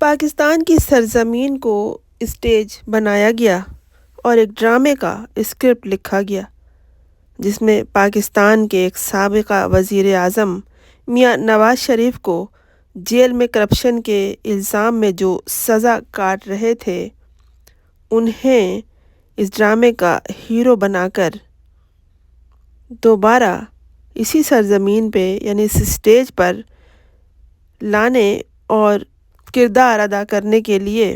پاکستان کی سرزمین کو اسٹیج بنایا گیا اور ایک ڈرامے کا اسکرپٹ لکھا گیا جس میں پاکستان کے ایک سابقہ وزیر اعظم میاں نواز شریف کو جیل میں کرپشن کے الزام میں جو سزا کاٹ رہے تھے انہیں اس ڈرامے کا ہیرو بنا کر دوبارہ اسی سرزمین پہ یعنی اس اسٹیج پر لانے اور کردار ادا کرنے کے لیے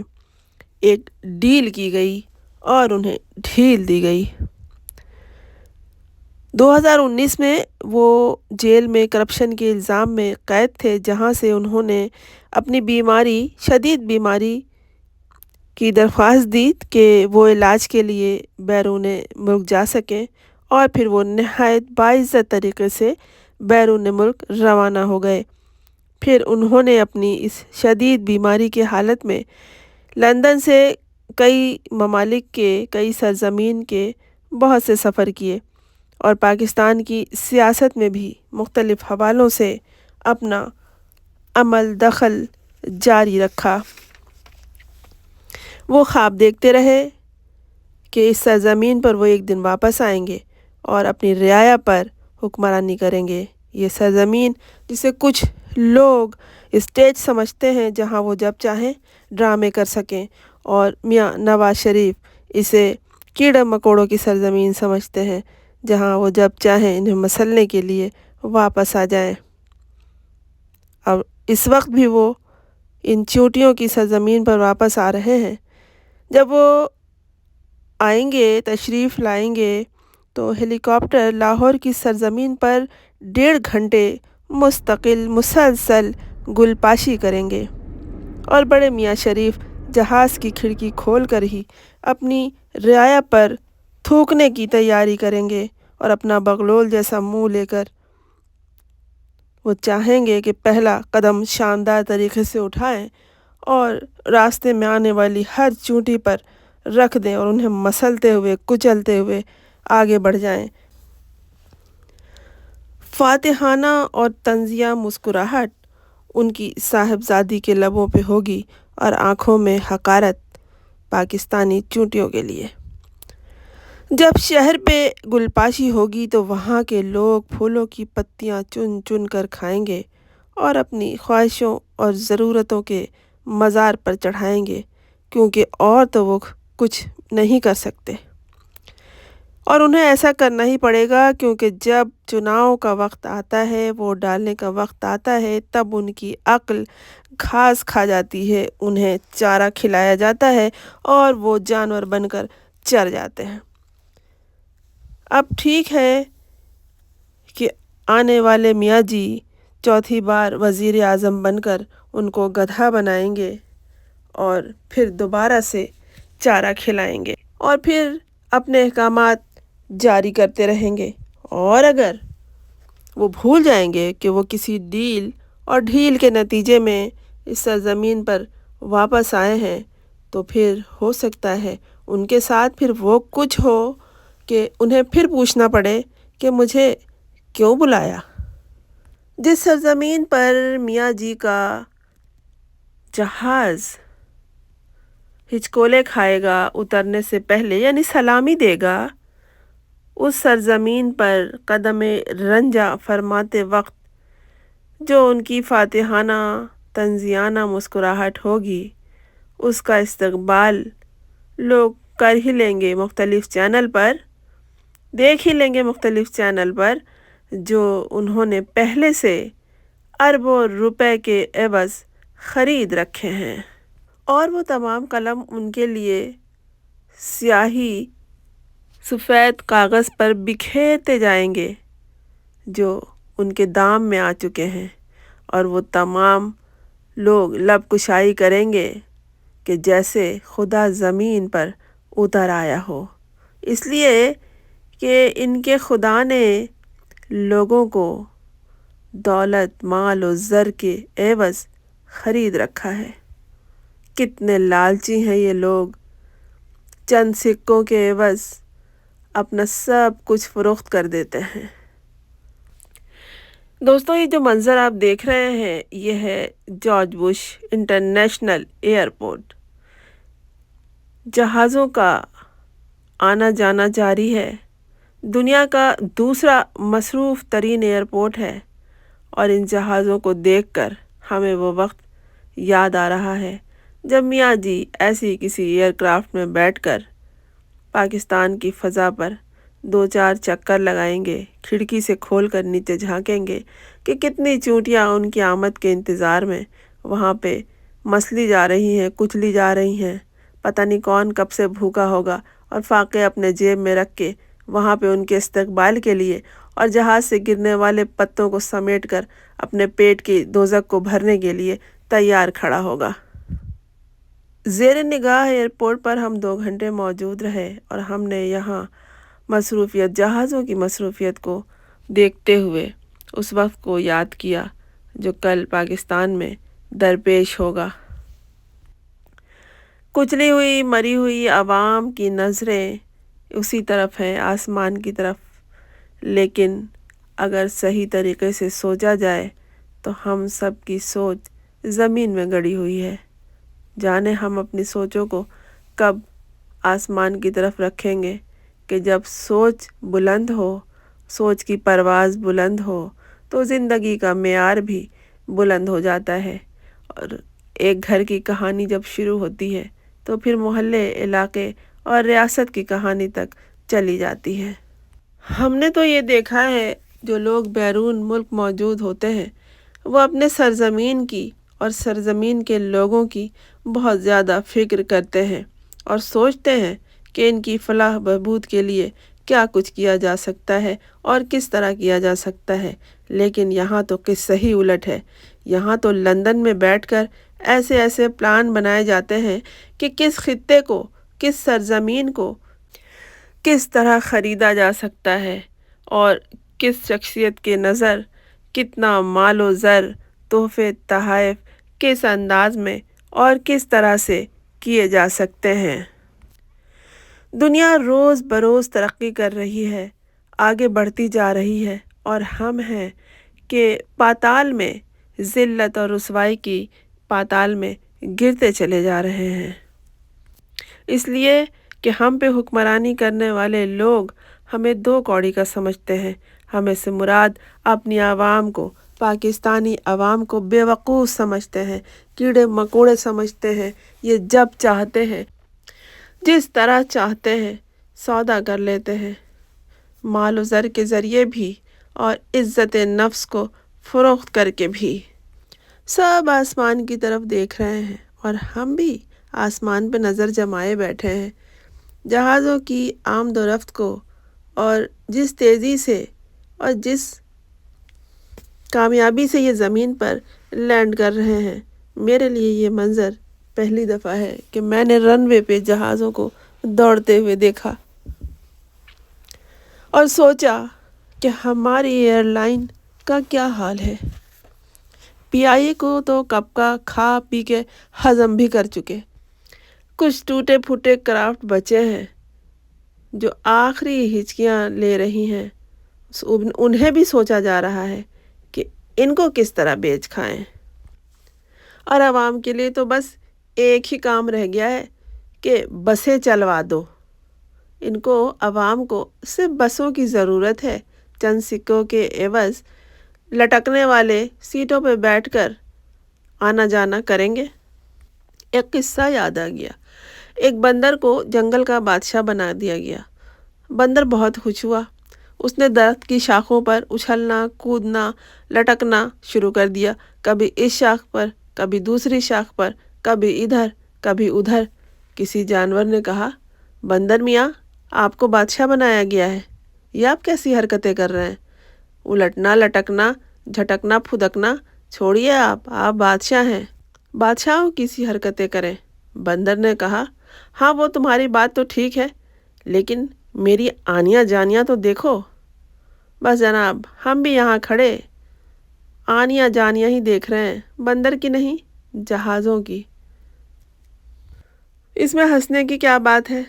ایک ڈیل کی گئی اور انہیں ڈھیل دی گئی۔ 2019 میں وہ جیل میں کرپشن کے الزام میں قید تھے، جہاں سے انہوں نے اپنی شدید بیماری کی درخواست دی کہ وہ علاج کے لیے بیرون ملک جا سکیں، اور پھر وہ نہایت باعزت طریقے سے بیرون ملک روانہ ہو گئے۔ پھر انہوں نے اپنی اس شدید بیماری کی حالت میں لندن سے کئی ممالک کے کئی سرزمین کے بہت سے سفر کیے اور پاکستان کی سیاست میں بھی مختلف حوالوں سے اپنا عمل دخل جاری رکھا۔ وہ خواب دیکھتے رہے کہ اس سرزمین پر وہ ایک دن واپس آئیں گے اور اپنی رعایا پر حکمرانی کریں گے۔ یہ سرزمین جسے کچھ لوگ اسٹیج سمجھتے ہیں جہاں وہ جب چاہیں ڈرامے کر سکیں، اور میاں نواز شریف اسے کیڑے مکوڑوں کی سرزمین سمجھتے ہیں جہاں وہ جب چاہیں انہیں مسلنے کے لیے واپس آ جائیں۔ اب اس وقت بھی وہ ان چیونٹیوں کی سرزمین پر واپس آ رہے ہیں۔ جب وہ آئیں گے، تشریف لائیں گے، تو ہیلی کاپٹر لاہور کی سرزمین پر 1.5 گھنٹے مستقل مسلسل گل پاشی کریں گے، اور بڑے میاں شریف جہاز کی کھڑکی کھول کر ہی اپنی رعایا پر تھوکنے کی تیاری کریں گے، اور اپنا بغلول جیسا منہ لے کر وہ چاہیں گے کہ پہلا قدم شاندار طریقے سے اٹھائیں اور راستے میں آنے والی ہر چونٹی پر رکھ دیں اور انہیں مسلتے ہوئے کچلتے ہوئے آگے بڑھ جائیں۔ فاتحانہ اور طنزیہ مسکراہٹ ان کی صاحبزادی کے لبوں پہ ہوگی اور آنکھوں میں حقارت پاکستانی چونٹیوں کے لیے۔ جب شہر پہ گل پاشی ہوگی تو وہاں کے لوگ پھولوں کی پتیاں چن چن کر کھائیں گے اور اپنی خواہشوں اور ضرورتوں کے مزار پر چڑھائیں گے، کیونکہ اور تو وہ کچھ نہیں کر سکتے، اور انہیں ایسا کرنا ہی پڑے گا، کیونکہ جب چناؤ کا وقت آتا ہے، ووٹ ڈالنے کا وقت آتا ہے، تب ان کی عقل گھاس کھا جاتی ہے، انہیں چارہ کھلایا جاتا ہے اور وہ جانور بن کر چر جاتے ہیں۔ اب ٹھیک ہے کہ آنے والے میاں جی چوتھی بار وزیر اعظم بن کر ان کو گدھا بنائیں گے اور پھر دوبارہ سے چارہ کھلائیں گے اور پھر اپنے احکامات جاری کرتے رہیں گے، اور اگر وہ بھول جائیں گے کہ وہ کسی ڈیل اور ڈھیل کے نتیجے میں اس سرزمین پر واپس آئے ہیں، تو پھر ہو سکتا ہے ان کے ساتھ پھر وہ کچھ ہو کہ انہیں پھر پوچھنا پڑے کہ مجھے کیوں بلایا۔ جس سرزمین پر میاں جی کا جہاز ہچکولے کھائے گا اترنے سے پہلے، یعنی سلامی دے گا، اس سرزمین پر قدم رنجہ فرماتے وقت جو ان کی فاتحانہ طنزیانہ مسکراہٹ ہوگی، اس کا استقبال لوگ کر ہی لیں گے، مختلف چینل پر دیکھ ہی لیں گے، مختلف چینل پر جو انہوں نے پہلے سے اربوں روپے کے عوض خرید رکھے ہیں، اور وہ تمام قلم ان کے لیے سیاہی سفید کاغذ پر بکھیرتے جائیں گے جو ان کے دام میں آ چکے ہیں، اور وہ تمام لوگ لب کشائی کریں گے کہ جیسے خدا زمین پر اتر آیا ہو، اس لیے کہ ان کے خدا نے لوگوں کو دولت، مال و زر کے عوض خرید رکھا ہے۔ کتنے لالچی ہیں یہ لوگ، چند سکوں کے عوض اپنا سب کچھ فروخت کر دیتے ہیں۔ دوستوں، یہ جو منظر آپ دیکھ رہے ہیں یہ ہے جارج بش انٹرنیشنل ایئرپورٹ۔ جہازوں کا آنا جانا جاری ہے۔ دنیا کا دوسرا مصروف ترین ایئرپورٹ ہے، اور ان جہازوں کو دیکھ کر ہمیں وہ وقت یاد آ رہا ہے جب میاں جی ایسی کسی ایئر کرافٹ میں بیٹھ کر پاکستان کی فضا پر 2-4 چکر لگائیں گے، کھڑکی سے کھول کر نیچے جھانکیں گے کہ کتنی چونٹیاں ان کی آمد کے انتظار میں وہاں پہ مسلی جا رہی ہیں، کچلی جا رہی ہیں۔ پتہ نہیں کون کب سے بھوکا ہوگا اور فاقے اپنے جیب میں رکھ کے وہاں پہ ان کے استقبال کے لیے اور جہاز سے گرنے والے پتوں کو سمیٹ کر اپنے پیٹ کی دوزک کو بھرنے کے لیے تیار کھڑا ہوگا۔ زیر نگاہ ایئرپورٹ پر ہم 2 گھنٹے موجود رہے، اور ہم نے یہاں مصروفیت، جہازوں کی مصروفیت کو دیکھتے ہوئے اس وقت کو یاد کیا جو کل پاکستان میں درپیش ہوگا۔ کچلی ہوئی مری ہوئی عوام کی نظریں اسی طرف ہیں، آسمان کی طرف، لیکن اگر صحیح طریقے سے سوچا جائے تو ہم سب کی سوچ زمین میں گڑی ہوئی ہے۔ جانے ہم اپنی سوچوں کو کب آسمان کی طرف رکھیں گے کہ جب سوچ بلند ہو، سوچ کی پرواز بلند ہو تو زندگی کا معیار بھی بلند ہو جاتا ہے، اور ایک گھر کی کہانی جب شروع ہوتی ہے تو پھر محلے، علاقے اور ریاست کی کہانی تک چلی جاتی ہے۔ ہم نے تو یہ دیکھا ہے جو لوگ بیرون ملک موجود ہوتے ہیں وہ اپنے سرزمین کی اور سرزمین کے لوگوں کی بہت زیادہ فکر کرتے ہیں اور سوچتے ہیں کہ ان کی فلاح بہبود کے لیے کیا کچھ کیا جا سکتا ہے اور کس طرح کیا جا سکتا ہے۔ لیکن یہاں تو قصہ ہی الٹ ہے۔ یہاں تو لندن میں بیٹھ کر ایسے ایسے پلان بنائے جاتے ہیں کہ کس خطے کو، کس سرزمین کو کس طرح خریدا جا سکتا ہے، اور کس شخصیت کے نظر کتنا مال و زر، تحفے، تحائف کس انداز میں اور کس طرح سے کیے جا سکتے ہیں۔ دنیا روز بروز ترقی کر رہی ہے، آگے بڑھتی جا رہی ہے، اور ہم ہیں کہ پاتال میں، ذلت اور رسوائی کی پاتال میں گرتے چلے جا رہے ہیں۔ اس لیے کہ ہم پہ حکمرانی کرنے والے لوگ ہمیں 2 کوڑی کا سمجھتے ہیں۔ ہمیں سے مراد اپنی عوام کو، پاکستانی عوام کو بے وقوف سمجھتے ہیں، کیڑے مکوڑے سمجھتے ہیں۔ یہ جب چاہتے ہیں، جس طرح چاہتے ہیں سودا کر لیتے ہیں، مال و زر کے ذریعے بھی اور عزت نفس کو فروخت کر کے بھی۔ سب آسمان کی طرف دیکھ رہے ہیں، اور ہم بھی آسمان پہ نظر جمائے بیٹھے ہیں۔ جہازوں کی آمد و رفت کو، اور جس تیزی سے اور جس کامیابی سے یہ زمین پر لینڈ کر رہے ہیں، میرے لیے یہ منظر پہلی دفعہ ہے کہ میں نے رن وے پہ جہازوں کو دوڑتے ہوئے دیکھا اور سوچا کہ ہماری ایئر لائن کا کیا حال ہے۔ پی آئی اے کو تو کب کا کھا پی کے ہضم بھی کر چکے، کچھ ٹوٹے پھوٹے کرافٹ بچے ہیں جو آخری ہچکیاں لے رہی ہیں۔ انہیں بھی سوچا جا رہا ہے کہ ان کو کس طرح بیچ کھائیں، اور عوام کے لیے تو بس ایک ہی کام رہ گیا ہے کہ بسیں چلوا دو۔ ان کو، عوام کو صرف بسوں کی ضرورت ہے، چند سکوں کے عوض لٹکنے والے سیٹوں پہ بیٹھ کر آنا جانا کریں گے۔ ایک قصہ یاد آ گیا۔ ایک بندر کو جنگل کا بادشاہ بنا دیا گیا۔ بندر بہت خوش ہوا۔ اس نے درخت کی شاخوں پر اچھلنا، کودنا، لٹکنا شروع کر دیا، کبھی اس شاخ پر، کبھی دوسری شاخ پر، کبھی ادھر، کبھی ادھر۔ کسی جانور نے کہا، بندر میاں، آپ کو بادشاہ بنایا گیا ہے، یہ آپ کیسی حرکتیں کر رہے ہیں؟ الٹنا، لٹکنا، جھٹکنا، پھدکنا چھوڑیے، آپ بادشاہ ہیں، بادشاہوں کی سی حرکتیں کریں۔ بندر نے کہا، ہاں وہ تمہاری بات تو ٹھیک ہے، لیکن میری آنیاں جانیاں تو دیکھو۔ بس جناب، ہم بھی یہاں کھڑے آنیاں جانیاں ہی دیکھ رہے ہیں، بندر کی نہیں، جہازوں کی۔ اس میں ہنسنے کی کیا بات ہے؟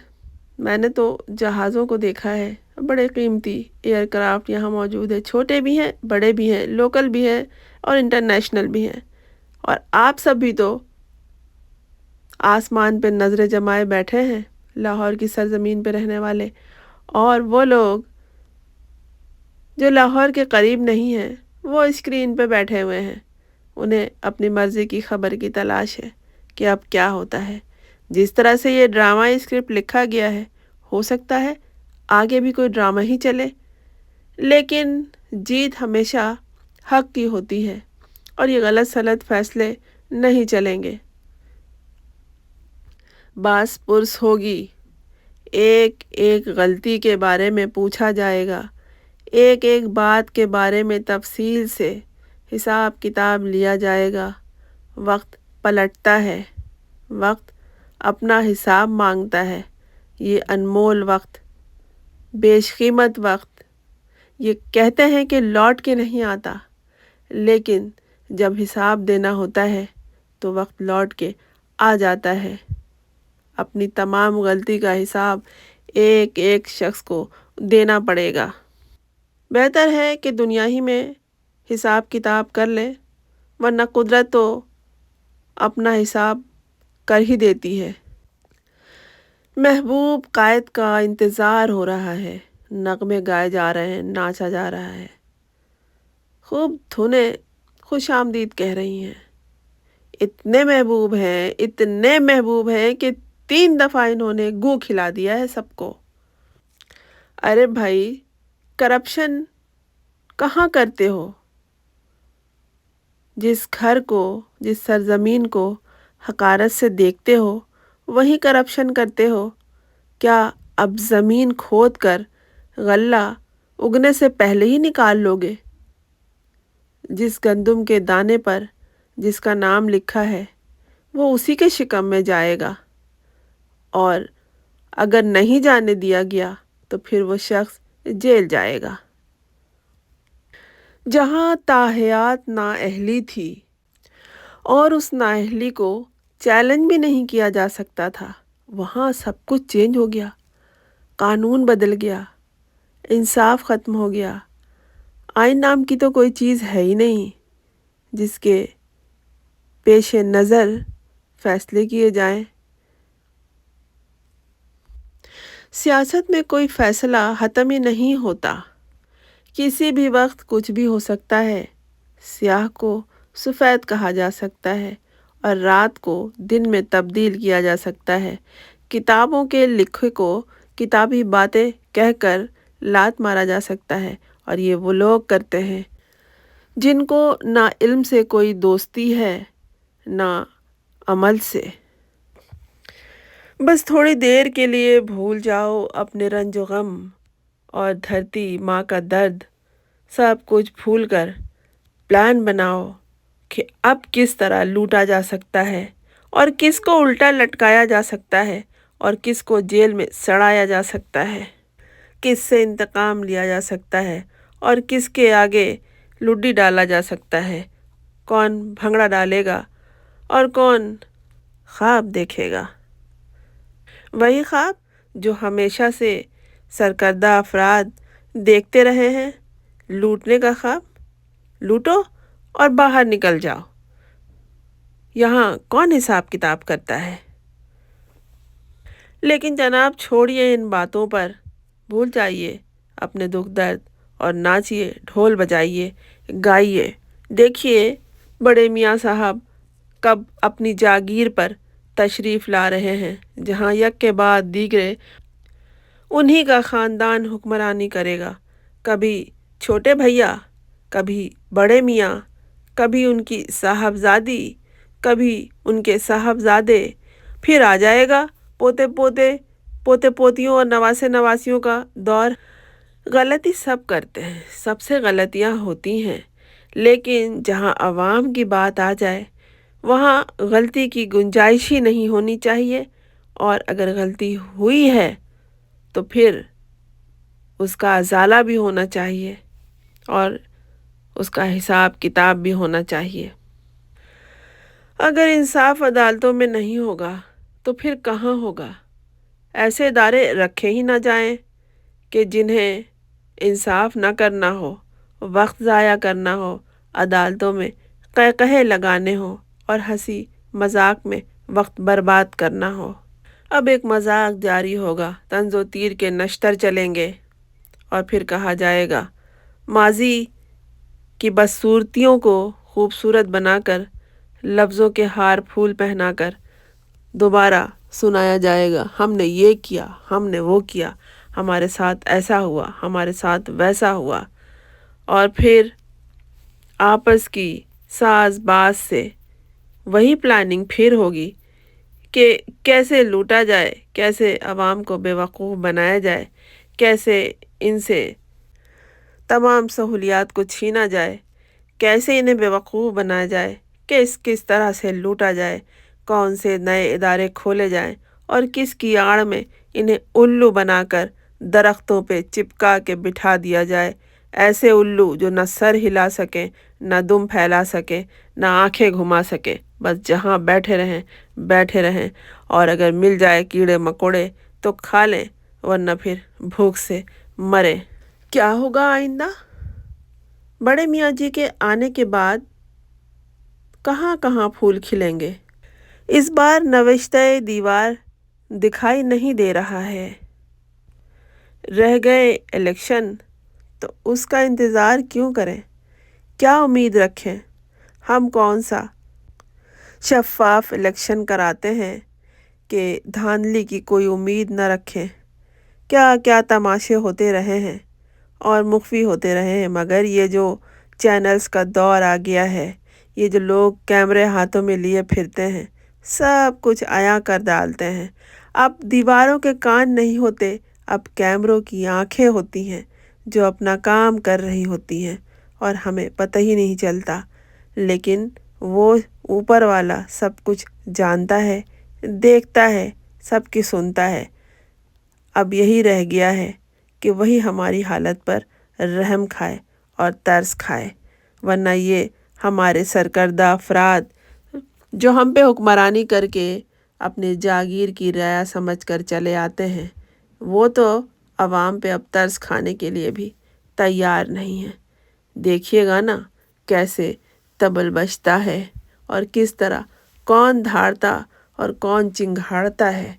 میں نے تو جہازوں کو دیکھا ہے، بڑے قیمتی ایئر کرافٹ یہاں موجود ہے، چھوٹے بھی ہیں، بڑے بھی ہیں، لوکل بھی ہیں اور انٹرنیشنل بھی ہیں۔ اور آپ سب بھی تو آسمان پہ نظریں جمائے بیٹھے ہیں، لاہور کی سرزمین پہ رہنے والے، اور وہ لوگ جو لاہور کے قریب نہیں ہیں وہ اسکرین پہ بیٹھے ہوئے ہیں، انہیں اپنی مرضی کی خبر کی تلاش ہے کہ اب کیا ہوتا ہے۔ جس طرح سے یہ ڈرامہ اسکرپٹ لکھا گیا ہے، ہو سکتا ہے آگے بھی کوئی ڈرامہ ہی چلے، لیکن جیت ہمیشہ حق کی ہوتی ہے اور یہ غلط سلط فیصلے نہیں چلیں گے۔ باس پرس ہوگی، ایک ایک غلطی کے بارے میں پوچھا جائے گا، ایک ایک بات کے بارے میں تفصیل سے حساب کتاب لیا جائے گا۔ وقت پلٹتا ہے، وقت اپنا حساب مانگتا ہے، یہ انمول وقت، بیش قیمت وقت۔ یہ کہتے ہیں کہ لوٹ کے نہیں آتا، لیکن جب حساب دینا ہوتا ہے تو وقت لوٹ کے آ جاتا ہے۔ اپنی تمام غلطی کا حساب ایک ایک شخص کو دینا پڑے گا۔ بہتر ہے کہ دنیا ہی میں حساب کتاب کر لیں، ورنہ قدرت تو اپنا حساب کر ہی دیتی ہے۔ محبوب قائد کا انتظار ہو رہا ہے، نغمے گائے جا رہے ہیں، ناچا جا رہا ہے، خوب دھنیں خوش آمدید کہہ رہی ہیں۔ اتنے محبوب ہیں کہ 3 دفعہ انہوں نے گو کھلا دیا ہے سب کو۔ ارے بھائی، کرپشن کہاں کرتے ہو؟ جس گھر کو، جس سرزمین کو حقارت سے دیکھتے ہو وہیں کرپشن کرتے ہو۔ کیا اب زمین کھود کر غلہ اگنے سے پہلے ہی نکال لوگے؟ جس گندم کے دانے پر جس کا نام لکھا ہے وہ اسی کے شکم میں جائے گا، اور اگر نہیں جانے دیا گیا تو پھر وہ شخص جیل جائے گا۔ جہاں تاحیات نااہلی تھی اور اس نااہلی کو چیلنج بھی نہیں کیا جا سکتا تھا، وہاں سب کچھ چینج ہو گیا، قانون بدل گیا، انصاف ختم ہو گیا۔ آئین نام کی تو کوئی چیز ہے ہی نہیں جس کے پیش نظر فیصلے کیے جائیں۔ سیاست میں کوئی فیصلہ حتمی نہیں ہوتا، کسی بھی وقت کچھ بھی ہو سکتا ہے۔ سیاہ کو سفید کہا جا سکتا ہے اور رات کو دن میں تبدیل کیا جا سکتا ہے۔ کتابوں کے لکھے کو کتابی باتیں کہہ کر لات مارا جا سکتا ہے، اور یہ وہ لوگ کرتے ہیں جن کو نہ علم سے کوئی دوستی ہے نہ عمل سے۔ بس تھوڑی دیر کے لیے بھول جاؤ اپنے رنج و غم اور دھرتی ماں کا درد، سب کچھ بھول کر پلان بناؤ کہ اب کس طرح لوٹا جا سکتا ہے، اور کس کو الٹا لٹکایا جا سکتا ہے، اور کس کو جیل میں سڑایا جا سکتا ہے، کس سے انتقام لیا جا سکتا ہے اور کس کے آگے لڈی ڈالا جا سکتا ہے، کون بھنگڑا ڈالے گا اور کون خواب دیکھے گا۔ وہی خواب جو ہمیشہ سے سرکردہ افراد دیکھتے رہے ہیں، لوٹنے کا خواب۔ لوٹو اور باہر نکل جاؤ، یہاں کون حساب کتاب کرتا ہے؟ لیکن جناب چھوڑیے ان باتوں پر، بھول جائیے اپنے دکھ درد اور ناچیے، ڈھول بجائیے، گائیے۔ دیکھیے بڑے میاں صاحب کب اپنی جاگیر پر تشریف لا رہے ہیں، جہاں یک کے بعد دیگرے انہی کا خاندان حکمرانی کرے گا۔ کبھی چھوٹے بھیا، کبھی بڑے میاں، کبھی ان کی صاحبزادی، کبھی ان کے صاحبزادے، پھر آ جائے گا پوتے پوتیوں اور نواسے نواسیوں کا دور۔ غلطی سب کرتے ہیں، سب سے غلطیاں ہوتی ہیں، لیکن جہاں عوام کی بات آ جائے وہاں غلطی کی گنجائش ہی نہیں ہونی چاہیے، اور اگر غلطی ہوئی ہے تو پھر اس کا ازالہ بھی ہونا چاہیے اور اس کا حساب کتاب بھی ہونا چاہیے۔ اگر انصاف عدالتوں میں نہیں ہوگا تو پھر کہاں ہوگا؟ ایسے ادارے رکھے ہی نہ جائیں کہ جنہیں انصاف نہ کرنا ہو، وقت ضائع کرنا ہو، عدالتوں میں قہقہے لگانے ہوں اور ہنسی مذاق میں وقت برباد کرنا ہو۔ اب ایک مذاق جاری ہوگا، طنز و تیر کے نشتر چلیں گے اور پھر کہا جائے گا ماضی کی بدصورتیوں کو خوبصورت بنا کر، لفظوں کے ہار پھول پہنا کر دوبارہ سنایا جائے گا، ہم نے یہ کیا، ہم نے وہ کیا، ہمارے ساتھ ایسا ہوا، ہمارے ساتھ ویسا ہوا۔ اور پھر آپس کی ساز باز سے وہی پلاننگ پھر ہوگی کہ کیسے لوٹا جائے، کیسے عوام کو بیوقوف بنایا جائے، کیسے ان سے تمام سہولیات کو چھینا جائے، کیسے انہیں بیوقوف بنایا جائے، کس طرح سے لوٹا جائے، کون سے نئے ادارے کھولے جائیں اور کس کی آڑ میں انہیں الو بنا کر درختوں پہ چپکا کے بٹھا دیا جائے، ایسے الو جو نہ سر ہلا سکیں، نہ دم پھیلا سکیں، نہ آنکھیں گھما سکیں، بس جہاں بیٹھے رہیں اور اگر مل جائے کیڑے مکوڑے تو کھا لیں ورنہ پھر بھوک سے مریں۔ کیا ہوگا آئندہ؟ بڑے میاں جی کے آنے کے بعد کہاں کہاں پھول کھلیں گے؟ اس بار نوشتہ دیوار دکھائی نہیں دے رہا ہے۔ رہ گئے الیکشن تو اس کا انتظار کیوں کریں؟ کیا امید رکھیں؟ ہم کون سا شفاف الیکشن کراتے ہیں کہ دھاندلی کی کوئی امید نہ رکھیں؟ کیا تماشے ہوتے رہے ہیں اور مخفی ہوتے رہے ہیں، مگر یہ جو چینلز کا دور آ گیا ہے، یہ جو لوگ کیمرے ہاتھوں میں لیے پھرتے ہیں، سب کچھ عیاں کر ڈالتے ہیں۔ اب دیواروں کے کان نہیں ہوتے، اب کیمروں کی آنکھیں ہوتی ہیں جو اپنا کام کر رہی ہوتی ہیں اور ہمیں پتہ ہی نہیں چلتا، لیکن وہ اوپر والا سب کچھ جانتا ہے، دیکھتا ہے، سب کی سنتا ہے۔ اب یہی رہ گیا ہے کہ وہی ہماری حالت پر رحم کھائے اور ترس کھائے، ورنہ یہ ہمارے سرکردہ افراد جو ہم پہ حکمرانی کر کے اپنے جاگیر کی رعایا سمجھ کر چلے آتے ہیں، وہ تو عوام پہ اب ترس کھانے کے لیے بھی تیار نہیں ہیں۔ دیکھیے گا نا کیسے طبل بجتا ہے اور کس طرح کون دھاڑتا اور کون چنگھاڑتا ہے۔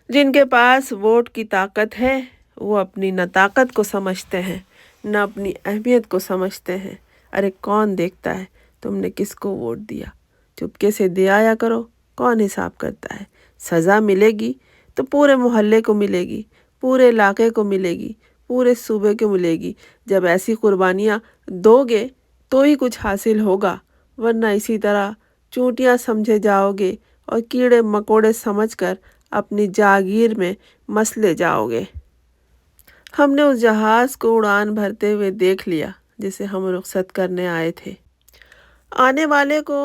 جن کے پاس ووٹ کی طاقت ہے وہ اپنی نہ طاقت کو سمجھتے ہیں، نہ اپنی اہمیت کو سمجھتے ہیں۔ ارے کون دیکھتا ہے تم نے کس کو ووٹ دیا؟ چپکے سے دے آیا کرو، کون حساب کرتا ہے؟ سزا ملے گی تو پورے محلے کو ملے گی، پورے علاقے کو ملے گی، پورے صوبے کو ملے گی۔ جب ایسی قربانیاں دو گے تو ہی کچھ حاصل ہوگا، ورنہ اسی طرح چونٹیاں سمجھے جاؤ گے اور کیڑے مکوڑے سمجھ کر اپنی جاگیر میں مسلے جاؤ گے۔ ہم نے اس جہاز کو اڑان بھرتے ہوئے دیکھ لیا جسے ہم رخصت کرنے آئے تھے۔ آنے والے کو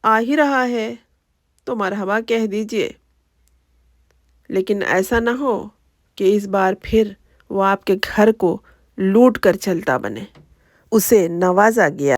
آ ہی رہا ہے تو مرحبا کہہ دیجئے، لیکن ایسا نہ ہو کہ اس بار پھر وہ آپ کے گھر کو لوٹ کر چلتا بنے۔ اسے نوازا گیا